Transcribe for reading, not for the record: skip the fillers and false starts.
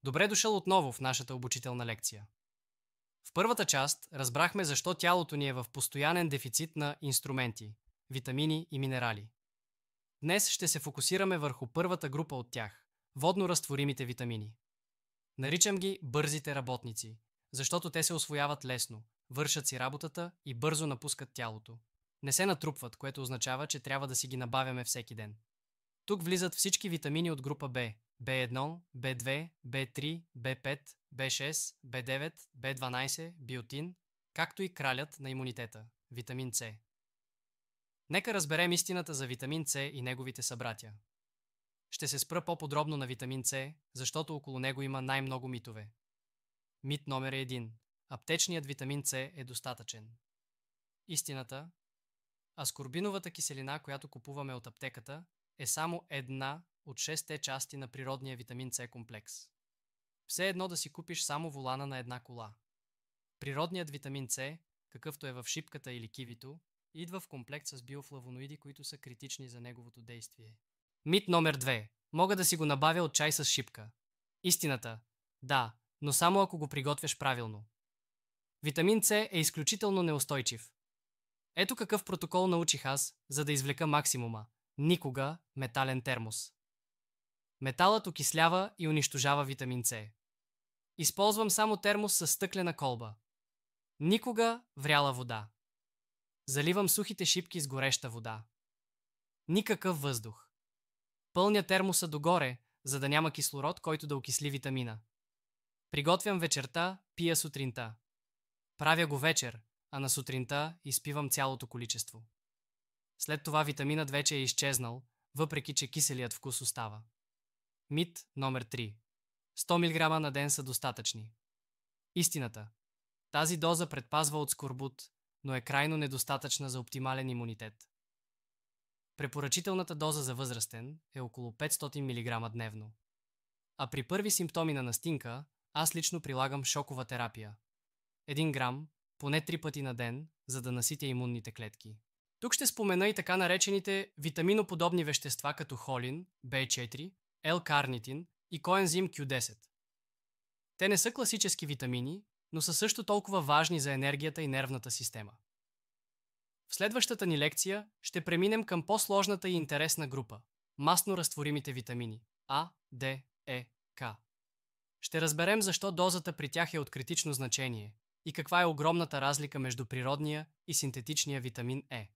Добре дошъл отново в нашата обучителна лекция. В първата част разбрахме защо тялото ни е в постоянен дефицит на инструменти, витамини и минерали. Днес ще се фокусираме върху първата група от тях – водно-разтворимите витамини. Наричам ги бързите работници, защото те се усвояват лесно, вършат си работата и бързо напускат тялото. Не се натрупват, което означава, че трябва да си ги набавяме всеки ден. Тук влизат всички витамини от група B – B1, B2, B3, B5, B6, B9, B12, биотин, както и кралят на имунитета – витамин С. Нека разберем истината за витамин С и неговите събратя. Ще се спра по-подробно на витамин С, защото около него има най-много митове. Мит номер 1. Аптечният витамин С е достатъчен. Истината – аскорбиновата киселина, която купуваме от аптеката, е само една от 6 части на природния витамин С комплекс. Все едно да си купиш само волана на една кола. Природният витамин С, какъвто е в шипката или кивито, идва в комплект с биофлавоноиди, които са критични за неговото действие. Мит номер 2. Мога да си го набавя от чай с шипка. Истината – да, но само ако го приготвяш правилно. Витамин С е изключително неустойчив. Ето какъв протокол научих аз, за да извлека максимума. Никога метален термос. Металът окислява и унищожава витамин С. Използвам само термос с стъклена колба. Никога вряла вода. Заливам сухите шипки с гореща вода. Никакъв въздух. Пълня термоса догоре, за да няма кислород, който да окисли витамина. Приготвям вечерта, пия сутринта. Правя го вечер, а на сутринта изпивам цялото количество. След това витаминът вече е изчезнал, въпреки че киселият вкус остава. Мит номер 3. 100 мг на ден са достатъчни. Истината. Тази доза предпазва от скорбут, но е крайно недостатъчна за оптимален имунитет. Препоръчителната доза за възрастен е около 500 мг дневно. А при първи симптоми на настинка, аз лично прилагам шокова терапия. 1 грам, поне 3 пъти на ден, за да наситя имунните клетки. Тук ще спомена и така наречените витаминоподобни вещества като холин, B4, L-карнитин и коензим Q10. Те не са класически витамини, но са също толкова важни за енергията и нервната система. В следващата ни лекция ще преминем към по-сложната и интересна група – масно разтворимите витамини А, Д, Е, К. Ще разберем защо дозата при тях е от критично значение и каква е огромната разлика между природния и синтетичния витамин Е.